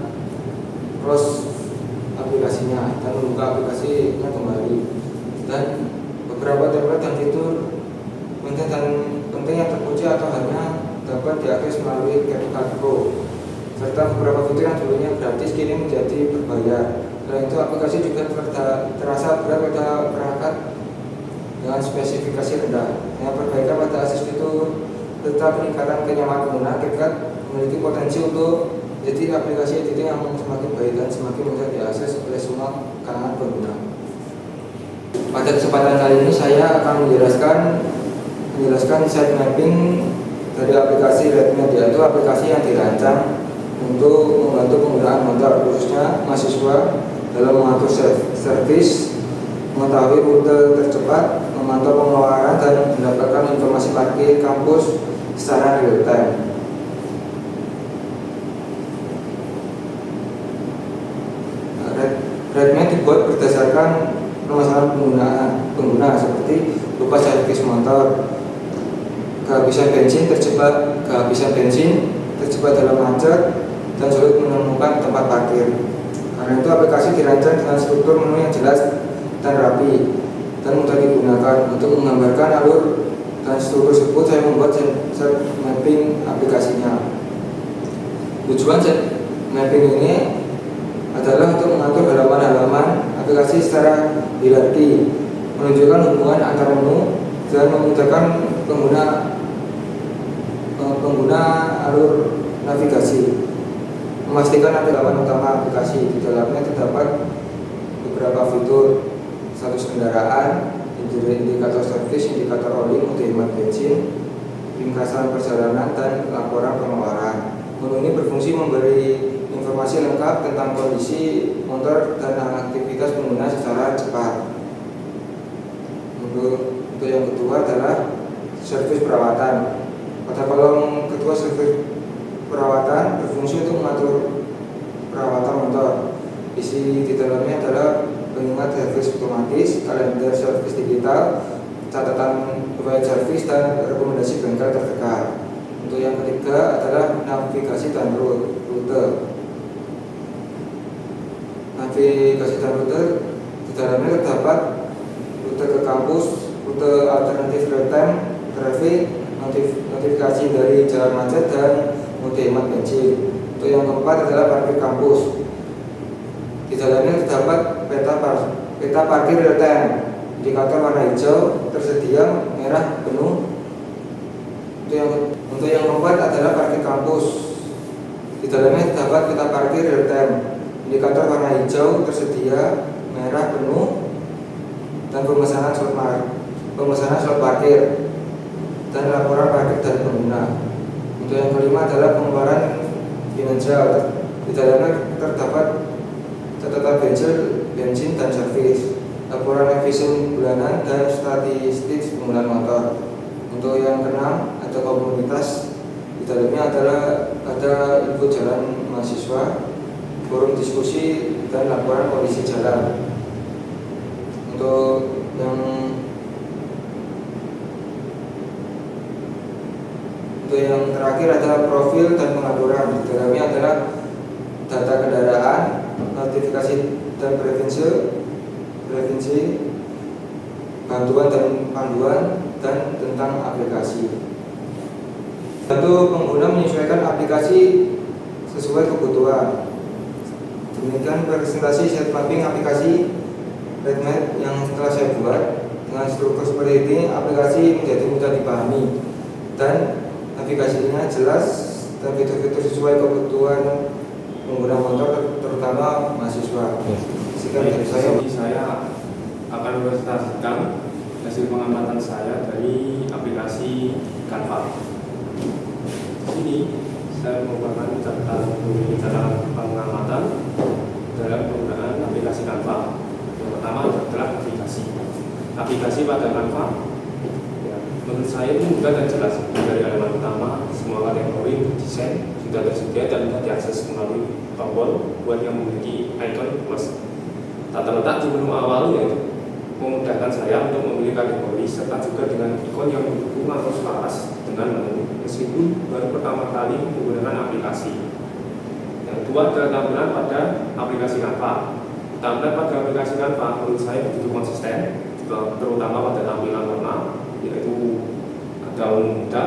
[SPEAKER 3] close aplikasinya dan membuka aplikasinya kembali, dan beberapa template dan fitur penting yang terkunci atau hanya dapat diakses melalui CapCut Pro, serta beberapa fitur yang dulunya gratis kini menjadi berbayar. Selain itu, aplikasi juga terasa berat pada perangkat dengan spesifikasi rendah. Dengan perbaikan pada akses fitur serta peningkatan kenyamanan pengguna, CapCut memiliki potensi untuk jadi aplikasi editing yang semakin baik dan semakin mudah diakses oleh semua kalangan pengguna. Pada kesempatan kali ini saya akan menjelaskan site mapping dari aplikasi Redmedia. Itu aplikasi yang dirancang untuk membantu penggunaan motor, khususnya mahasiswa, dalam mengatur servis, mengetahui rute tercepat, memantau pengeluaran, dan mendapatkan informasi parkir kampus secara real time. Redmedia dibuat berdasarkan permasalahan pengguna seperti lupa servis motor, kehabisan bensin terjebak dalam macet, dan sulit menemukan tempat parkir. Karena itu aplikasi dirancang dengan struktur menu yang jelas dan rapi dan mudah digunakan. Untuk menggambarkan alur dan struktur tersebut, saya membuat site mapping aplikasinya. Tujuan site mapping ini adalah untuk mengatur halaman-halaman aplikasi secara hierarki, menunjukkan hubungan antar menu dan memudahkan pengguna alur navigasi. Memastikan ada laman utama aplikasi. Di dalamnya terdapat beberapa fitur: status kendaraan, indikator servis, indikator oli, mode hemat bensin, ringkasan perjalanan, dan laporan pengeluaran. Menu ini berfungsi memberi informasi lengkap tentang kondisi motor dan aktivitas pengguna secara cepat. Untuk yang kedua adalah servis perawatan. Pada kolom kedua, servis perawatan berfungsi untuk mengatur perawatan motor. Isi di dalamnya adalah pengingat servis otomatis, kalender servis digital, catatan riwayat servis, dan rekomendasi bengkel terdekat. Untuk yang ketiga adalah navigasi dan rute. Navigasi dan rute di dalamnya terdapat rute ke kampus, rute alternatif real time traffic, notifikasi dari jalan macet, dan mode hemat bensin. Untuk yang keempat adalah parkir kampus. Di dalamnya terdapat peta parkir real time, indikator warna hijau tersedia, merah penuh. Untuk yang keempat adalah parkir kampus. Di dalamnya terdapat peta parkir real time, indikator warna hijau tersedia, merah penuh, dan pemesanan slot parkir dan laporan parkir dari pengguna. Untuk yang kelima adalah pengeluaran finansial. Di dalamnya terdapat catatan bensin dan servis, laporan efisien bulanan, dan statistik penggunaan motor. Untuk yang keenam ada komunitas. Di dalamnya ada info jalan mahasiswa, forum diskusi, dan laporan kondisi jalan. Untuk yang terakhir adalah profil dan pengaturan. Di dalamnya adalah data kendaraan, notifikasi dan preferensi, bantuan dan panduan, dan tentang aplikasi. Satu, pengguna menyesuaikan aplikasi sesuai kebutuhan. Demikian presentasi set mapping aplikasi RedMap yang telah saya buat. Dengan struktur seperti ini, aplikasi menjadi mudah dipahami dan navigasinya jelas dan fitur-fitur sesuai kebutuhan pengguna motor, terutama mahasiswa. Sekian dari
[SPEAKER 1] saya akan mempresentasikan hasil pengamatan saya dari aplikasi Canva. Di sini saya merupakan cara pengamatan dalam penggunaan aplikasi Canva. Yang pertama adalah aplikasi pada Canva. Menurut saya ini mudah dan jelas. Dari halaman utama, semua kategori untuk desain sudah tersedia dan mudah diakses melalui tombol buat yang memiliki icon plus. Tata letak di menu awal yaitu memudahkan saya untuk memilih kategori serta juga dengan ikon yang mendukung atau selaras dengan menu meskipun baru pertama kali menggunakan aplikasi. Yang kedua adalah tampilan pada aplikasi Canva. Tampilan pada aplikasi Canva menurut saya begitu konsisten, terutama pada tampilan warna, yaitu ada ungu muda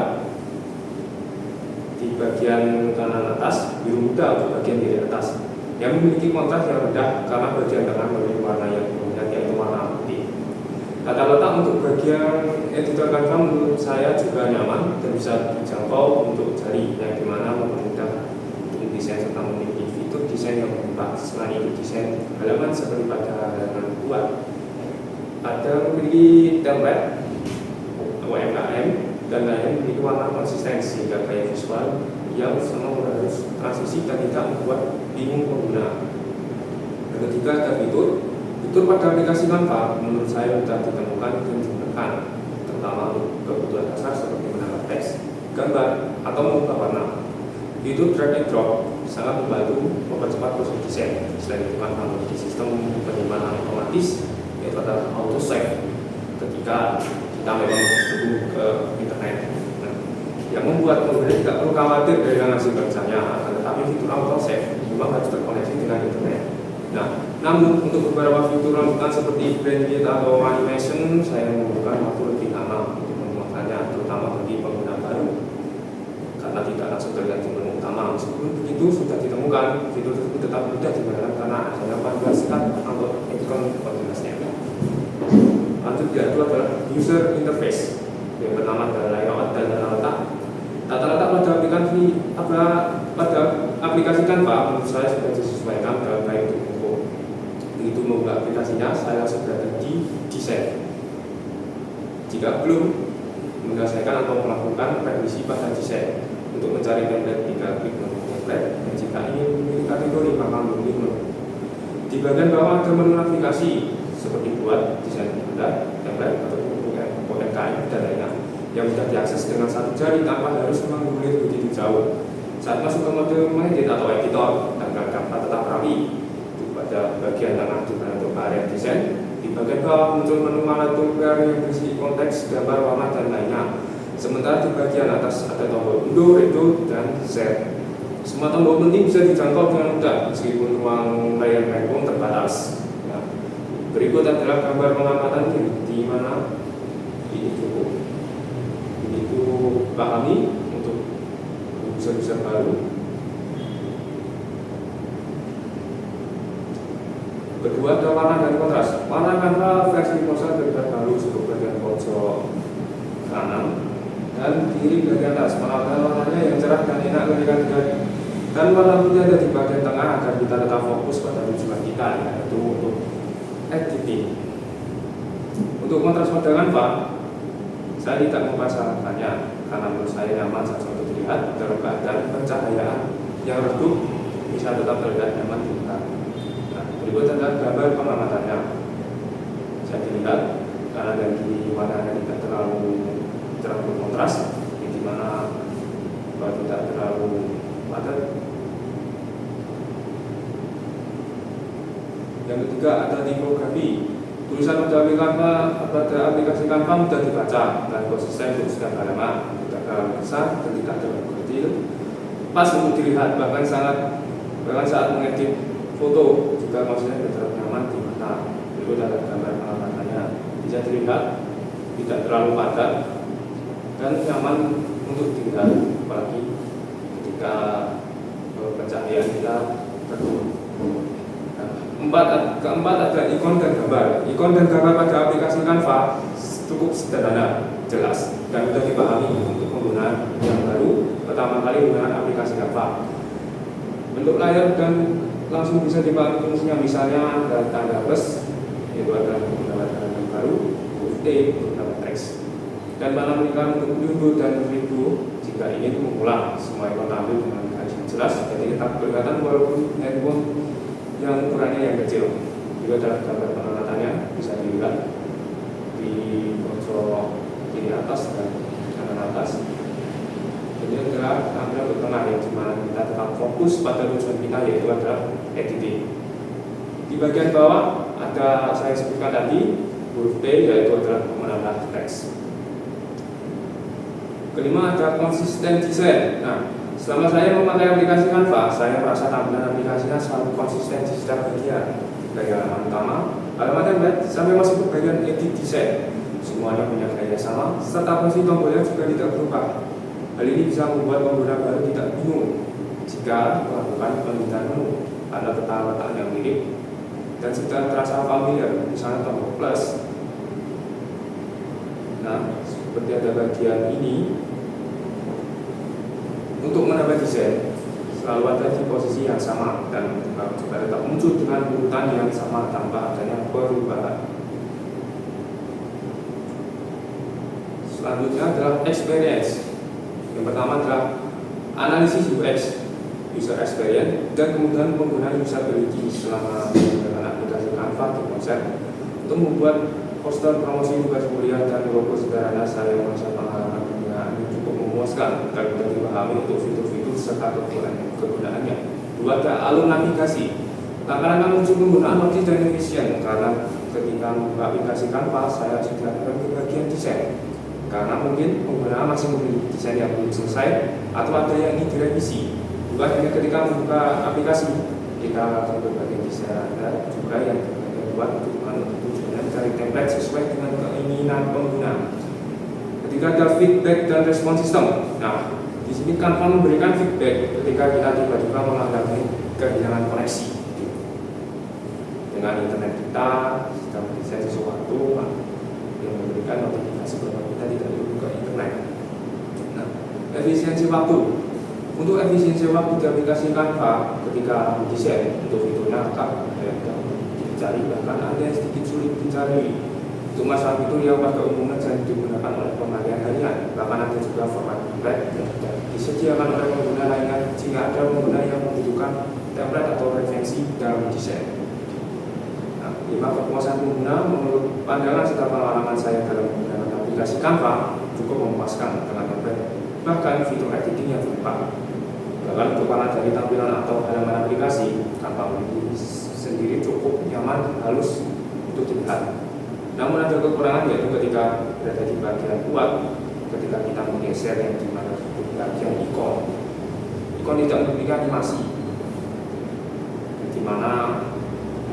[SPEAKER 1] di bagian kanan atas, biru muda untuk bagian kiri atas, yang memiliki kontras yang rendah karena bagian tengah memiliki warna yang dominan yaitu warna putih. Tata letak untuk bagian editor Canva menurut saya juga nyaman dan bisa dijangkau untuk jari, yang dimana mempermudah untuk desain serta memiliki fitur desain yang mudah. Selain itu, desain halaman seperti pada halaman buat ada memiliki template UMKM dan lain memiliki warna konsisten sehingga gaya visual yang sama harus transisi dan tidak membuat bingung pengguna. Yang ketiga ada fitur pada aplikasi Canva menurut saya mudah ditemukan dan digunakan, terutama untuk kebutuhan dasar seperti menambah teks, gambar, atau mengubah warna. Fitur drag and drop sangat membantu mempercepat proses desain. Selain itu Canva memiliki sistem penyimpanan otomatis yaitu ada auto save ketika kita memang butuh ke internet. Nah, yang membuat pengguna tidak perlu khawatir dengan hasil kerjanya, tetapi fitur auto save memang harus terkoneksi dengan internet. Nah, namun untuk beberapa fitur lanjutan seperti brand kit atau animation, saya membutuhkan waktu lebih lama untuk menemukannya, terutama bagi pengguna baru, karena tidak langsung terganti menu utama. Meskipun begitu sudah ditemukan, fitur tersebut tetap mudah digunakan karena adanya panduan sekat atau ikon koordinasinya. Lanjut selanjutnya itu adalah user interface. Yang pertama adalah layout dan tata letak. Tata letak pada aplikasi Canva menurut saya sudah disesuaikan dalam baik untuk info. Begitu membuka aplikasinya, saya sudah di desain. Jika belum menyelesaikan atau melakukan revisi pada desain untuk mencari template, tinggal klik menu template. Dan jika ingin memilih kategori maka memilih menu. Di bagian bawah ada menu navigasi seperti buat desain Anda, template atau UMKM dan lainnya yang mudah diakses dengan satu jari tanpa harus menggulir begitu jauh. Saat masuk ke mode mengedit atau editor, agar Canva tetap rapi. Pada bagian tengah juga untuk area desain. Di bagian bawah muncul menu mana tunggal yang berisi konteks, gambar, warna dan lainnya. Sementara di bagian atas ada tombol undo, redo, dan share. Semua tombol penting bisa dijangkau dengan mudah meskipun ruang layar handphone terbatas. Nah, berikut adalah gambar pengamatan di mana ini cukup. Itu pahami untuk user-user baru. Kedua ada warna dan kontras. Warna Canva versi ponsel terlihat baru untuk bagian pojok kanan dan kiri bagian atas. Warnanya yang cerah dan enak ketika dilihat. Dan warna putih ada di bagian tengah agar kita tetap fokus pada tujuan kita, yaitu untuk editing. Untuk kontras pada Canva, saya tidak mempermasalahkannya karena menurut saya nyaman saat untuk dilihat dalam keadaan pencahayaan yang redup bisa tetap terlihat nyaman di mata. Nah, berikut adalah gambar pengamatannya. Saya dilihat karena dari warnanya tidak terlalu kontras, di mana tidak terlalu padat. Yang ketiga ada tipografi. Tulisan pada aplikasi Canva mudah dibaca dan konsisten untuk setiap halaman, tidak terlalu besar dan tidak terlalu kecil, pas untuk dilihat bahkan saat mengedit foto juga maksudnya terlalu nyaman di mata. Berikut ada gambar pengamatannya, bisa dilihat tidak terlalu padat dan nyaman untuk dilihat, apalagi ketika pencahayaan kita redup. Keempat ada ikon dan gambar. Ikon dan gambar pada aplikasi Canva cukup sederhana, jelas, dan mudah dipahami untuk pengguna yang baru pertama kali menggunakan aplikasi Canva. Bentuk layar dan langsung bisa dipahami fungsinya, misalnya ada tanda plus, yaitu ada gambar yang baru, huruf T, gambar teks, dan mana berikan untuk undo dan redo jika ingin mengulang. Semua ikon tampil dengan garis yang jelas, jadi tetap kelihatan walaupun handphone yang ukurannya yang kecil. Juga adalah gambar pengamatannya bisa dilihat di pojok kiri atas dan kanan atas. Ini adalah tampilan bertengah yang dimana kita tetap fokus pada tujuan kita, yaitu adalah editing. Di bagian bawah ada saya sebutkan tadi huruf T, yaitu adalah menambah teks. Kelima ada konsisten desain. Nah, selama saya memakai aplikasi Canva, saya merasa tampilan aplikasinya selalu konsisten di setiap bagian, dari halaman utama, halaman template, sampai masuk ke bagian edit desain. Semuanya punya gaya sama, serta fungsi tombolnya juga tidak berubah. Hal ini bisa membuat pengguna baru tidak bingung jika melakukan pemilihan menu, ada peta letak yang mirip dan sudah terasa familiar, misalnya tombol plus. Nah, seperti ada bagian ini. Untuk menambah desain selalu ada di posisi yang sama dan juga tetap muncul dengan urutan yang sama tanpa adanya perubahan. Selanjutnya adalah experience. Yang pertama adalah analisis UX, user experience, dan kemudian penggunaan usability selama menggunakan aplikasi Canva di konsep. Untuk membuat poster promosi tugas kuliah dan logo sederhana, saya merasa pengalaman penggunaan cukup memuaskan dan mudah dipahami untuk fitur-fitur serta kegunaannya. Dua, ada alur navigasi. Langkah-langkah menuju penggunaan logis dan efisien, karena ketika membuka aplikasi Canva saya sudah ada ke bagian desain. Karena mungkin pengguna masih memiliki desain yang belum selesai atau ada yang ingin direvisi. Bukan hanya ketika membuka aplikasi, kita langsung ke bagian desain, ada juga yang dibuat untuk tujuannya mencari template sesuai dengan keinginan pengguna. Ketika ada feedback dan respon sistem. Nah, di sini Canva memberikan feedback ketika kita tiba-tiba mengalami kehilangan koneksi dengan internet kita sedang mendesain sesuatu. mendapatkan notifikasi bahwa kita tidak perlu buka internet. Nah, efisiensi waktu. Untuk efisiensi waktu di aplikasi Canva ketika desain untuk fiturnya agak dicari, bahkan ada yang sedikit sulit dicari. Untuk masalah fitur yang pada umumnya jarang digunakan oleh pemakaian harian, bahkan ada juga format template yang tidak disediakan oleh pengguna lainnya jika ada pengguna yang membutuhkan template atau referensi dalam desain. Nah, 5 kepuasan pengguna menurut pandangan serta pengalaman saya dalam menggunakan aplikasi Canva cukup memuaskan dengan template, bahkan fitur editing yang lengkap. Bahkan untuk warna dari tampilan atau halaman aplikasi, Canva sendiri cukup nyaman, halus untuk dilihat. Namun ada kekurangan yaitu ketika berada di bagian kuat, ketika kita menggeser yang dimana di bagian ikon tidak memiliki animasi, dimana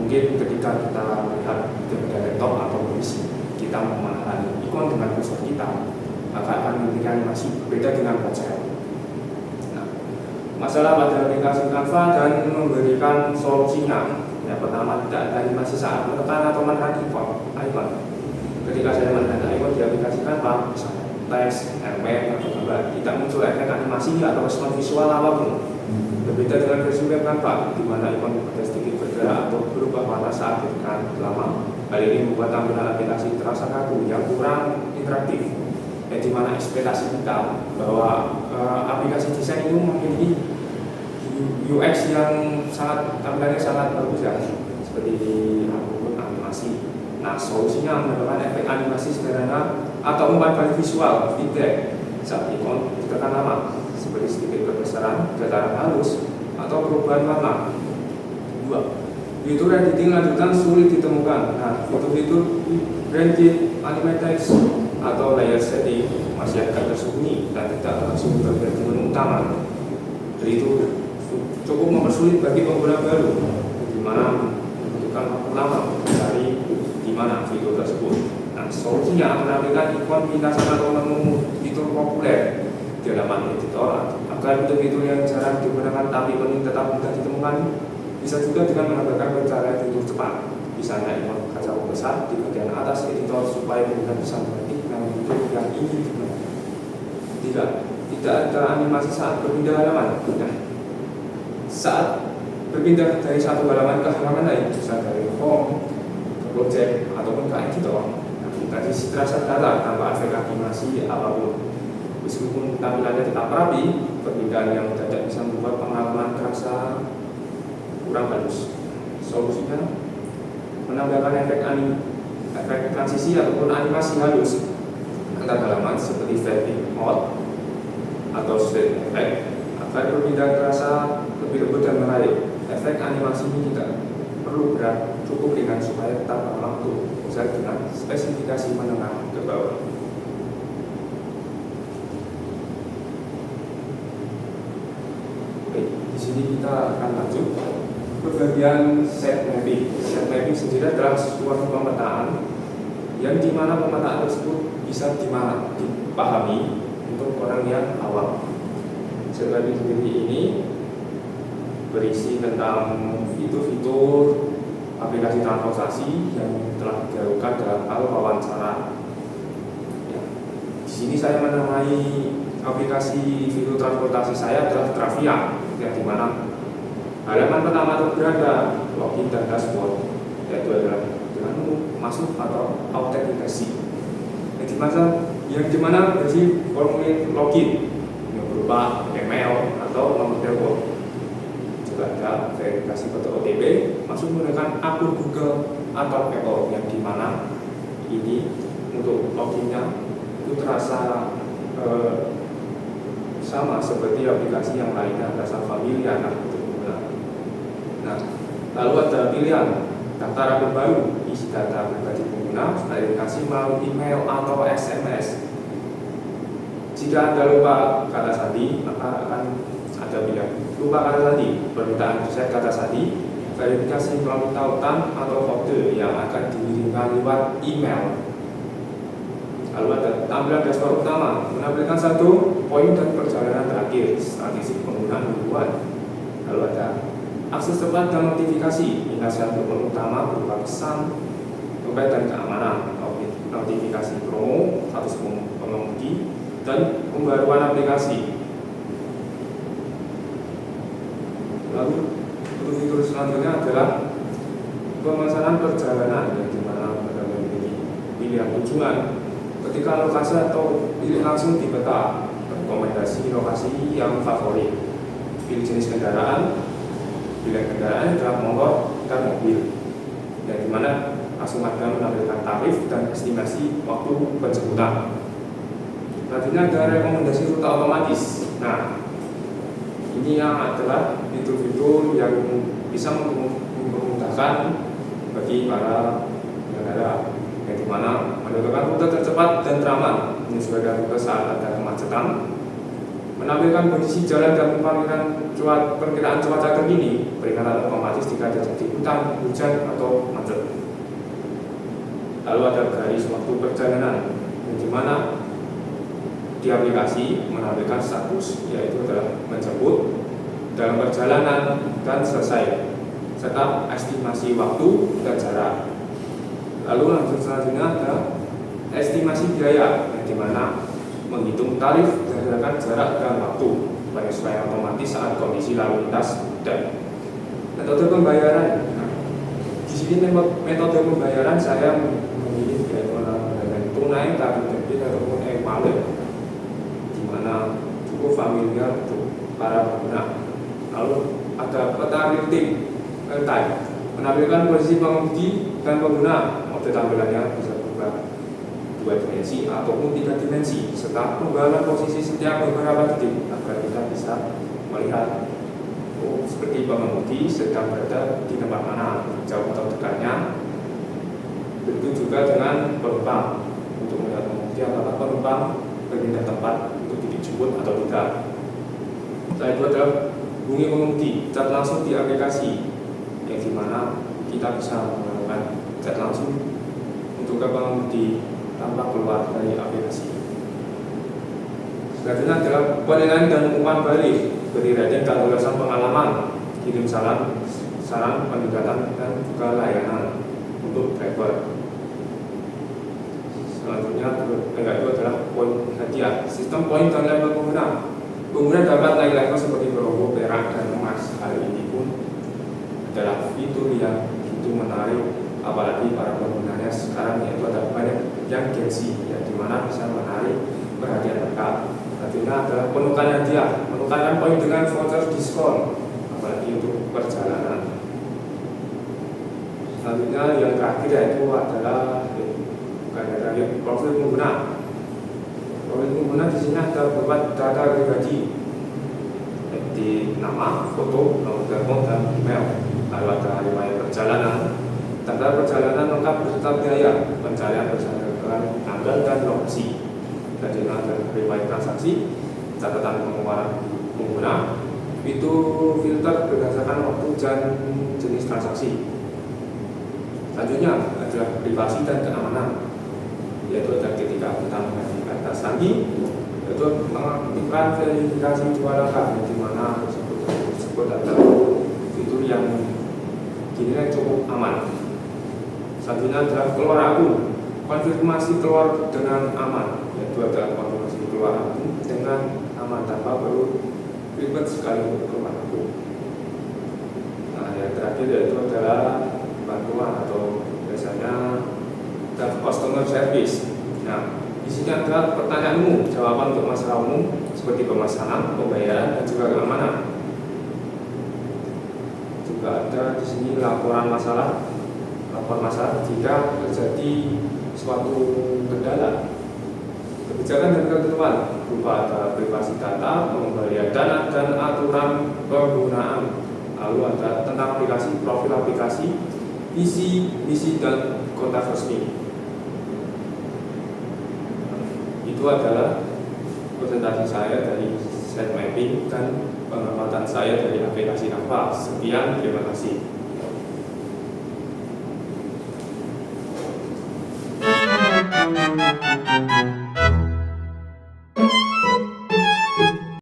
[SPEAKER 1] mungkin ketika kita melihat dari laptop atau posisi kita memahami ikon dengan kursor kita, maka akan memiliki animasi berbeda dengan ponsel. Masalah pada aplikasi Canva dan memberikan solusinya. Yang pertama, tidak ada animasi saat menekan atau menahan icon. Ketika saya menekan icon di aplikasi Canva, misalnya teks, elemen, atau gambar, tidak muncul efek animasi atau respon visual apapun. Berbeda dengan versi web Canva, di mana icon pada sedikit bergerak atau berubah warna saat ditekan lama. Hal ini membuat tampilan aplikasi terasa kaku yang kurang interaktif. Di mana ekspektasi kita bahwa aplikasi desain itu memiliki UX yang tampilannya sangat bagus ya, seperti animasi. Nah, solusinya mendapatkan efek animasi sederhana atau umpan balik visual feedback saat ikon ditekan lama, seperti sedikit perbesaran, dataran halus, atau perubahan warna. 2. Fitur editing lanjutan sulit ditemukan. Nah, fitur-fitur branded, animated, atau layer setting masih agak tersembunyi dan tidak langsung terlihat di menu utama. Jadi itu cukup mempersulit bagi pengguna baru, di mana membutuhkan waktu lama mencari di mana fitur tersebut. Nah, solusinya menampilkan ikon pintasan atau menu fitur populer di halaman editor agar fitur-fitur yang jarang digunakan tapi penting tetap mudah ditemukan. Bisa juga dengan menambahkan pencarian fitur cepat, misalnya ikon kaca pembesar di bagian atas editor supaya pengguna bisa mengetik nama fitur yang ingin digunakan. 3. Tidak ada animasi saat berpindah halaman. Nah, saat berpindah dari satu halaman ke halaman lain, bisa dari home ke project ataupun ke editor, nah, tadi terasa datar tanpa efek animasi apapun. Meskipun tampilannya tetap rapi, perpindahan yang mendadak bisa membuat pengalaman terasa kurang halus. Solusinya menambahkan efek transisi ataupun animasi halus antar halaman seperti fading out atau slide effect agar perpindahan terasa lebih lembut dan menarik. Efek animasi ini tidak perlu berat, cukup ringan supaya tetap ramah untuk usaha dengan spesifikasi menengah ke bawah. Oke, di sini kita akan lanjut ke bagian set mapping. Set mapping sendiri adalah sebuah pemetaan yang dimana pemetaan tersebut bisa dipahami untuk orang yang awam. Set mapping sendiri ini berisi tentang fitur-fitur aplikasi transportasi yang telah digaungkan dalam hal wawancara. Ya. Di sini saya menamai aplikasi fitur transportasi saya adalah Travia, yang dimana halaman pertama terberada login dan dashboard, yaitu adalah dengan menu masuk atau autentikasi. Yang dimana berisi formulir login yang berupa email atau nomor telepon. Juga ada verifikasi foto OTP masuk menggunakan akun Google atau Apple, yang dimana ini untuk loginnya itu terasa sama seperti aplikasi yang lainnya, terasa familiar untuk menggunakan. Nah, lalu ada pilihan daftar akun baru, isi data pribadi pengguna, verifikasi melalui email atau SMS. Jika Anda lupa kata sandi, maka akan ada pilihan lupa kata sandi, permintaan reset kata sandi, verifikasi melalui tautan atau kode yang akan dikirimkan lewat email. Lalu ada tampilan dashboard utama, menampilkan satu poin dan perjalanan terakhir, strategi penggunaan mingguan. Lalu ada akses cepat dan notifikasi, indikasi utama berupa pesan, dompet dan keamanan, notifikasi promo, status pengemudi, dan pembaruan aplikasi. Lalu fitur selanjutnya adalah pemesanan perjalanan, yang dimana pada memiliki pilihan tujuan ketika lokasi atau pilih langsung di peta, rekomendasi lokasi yang favorit, pilih jenis kendaraan, pilihan kendaraan adalah motor dan mobil, yang dimana langsung ada menampilkan tarif dan estimasi waktu penjemputan. Selanjutnya ada rekomendasi rute otomatis. Nah, ini yang adalah fitur-fitur yang bisa memudahkan bagi para pengendara, yang dimana menentukan rute tercepat dan teraman, menyesuaikan rute saat ada kemacetan, menampilkan kondisi jalan dan perkiraan cuaca terkini, peringatan otomatis jika terjadi hujan atau macet. Lalu ada garis waktu perjalanan, yang dimana di aplikasi menampilkan status, yaitu adalah menjemput, dalam perjalanan, dan selesai, serta estimasi waktu dan jarak. Lalu lanjut selanjutnya ada estimasi biaya, yang dimana menghitung tarif berdasarkan jarak dan waktu, penyesuaian otomatis saat kondisi lalu lintas dan metode pembayaran. Nah, di sini metode pembayaran saya memilih yaitu dengan tunai, tarif debit ataupun e-wallet, di mana cukup familiar untuk para pengguna. Lalu ada peta real time, menampilkan posisi pengemudi dan pengguna. Mode tampilannya bisa berubah 2 dimensi ataupun 3 dimensi, serta pembahasan posisi setiap beberapa detik agar kita bisa melihat seperti pengemudi sedang berada di tempat mana, jauh atau dekatnya. Begitu juga dengan penumpang, untuk melihat pengemudi apakah penumpang berpindah tempat untuk dijemput atau tidak. Setelah itu adalah hubungi pengemudi, chat langsung di aplikasi, yang dimana kita bisa melakukan chat langsung untuk ke pengemudi tanpa keluar dari aplikasi. Selanjutnya adalah penilaian dan umpan balik, beri rating dan ulasan pengalaman, kirim saran, peningkatan dan juga layanan untuk driver. Selanjutnya itu adalah poin hadiah, sistem poin dan level pengguna. Pengguna dapat naik level seperti perunggu, perak, dan emas. Hal ini pun adalah fitur yang begitu menarik, apalagi para penggunanya sekarang, yaitu ada banyak yang gengsi, yang dimana bisa menarik perhatian mereka. Selanjutnya adalah penukaran hadiah, menukarkan poin dengan voucher diskon, apalagi untuk perjalanan. Selanjutnya yang terakhir yaitu adalah profil pengguna. Profil pengguna di sini ada beberapa data pribadi, seperti nama, foto, nomor telepon, dan email. Lalu ada riwayat perjalanan, data perjalanan lengkap beserta biaya, pencarian berdasarkan tanggal dan lokasi. Selanjutnya ada riwayat transaksi, catatan pengeluaran pengguna, itu filter berdasarkan waktu dan jenis transaksi. Selanjutnya adalah privasi dan keamanan, yaitu ada ketika kita menggunakan data sandi, yaitu mengaktifkan verifikasi 2 langkah, di mana tersebut ada fitur yang dinilai cukup aman. Selanjutnya adalah keluar akun, konfirmasi keluar dengan aman, yaitu adalah konfirmasi keluar akun dengan aman tanpa perlu ribet sekali untuk keluar akun. Nah, yang terakhir yaitu adalah bantuan atau biasanya customer service. Nah, di sini ada pertanyaan umum, jawaban untuk masalah umum seperti pemesanan, pembayaran, dan juga keamanan. Juga ada di sini lapor masalah jika terjadi suatu kendala. Kebijakan dan ketentuan berupa ada privasi data, pengembalian dana, dan aturan penggunaan. Lalu ada tentang aplikasi, profil aplikasi, visi, misi, dan kontak resmi. Itu adalah presentasi saya dari set mapping dan pengamatan saya dari aplikasi Nafa. Sekian, terima kasih.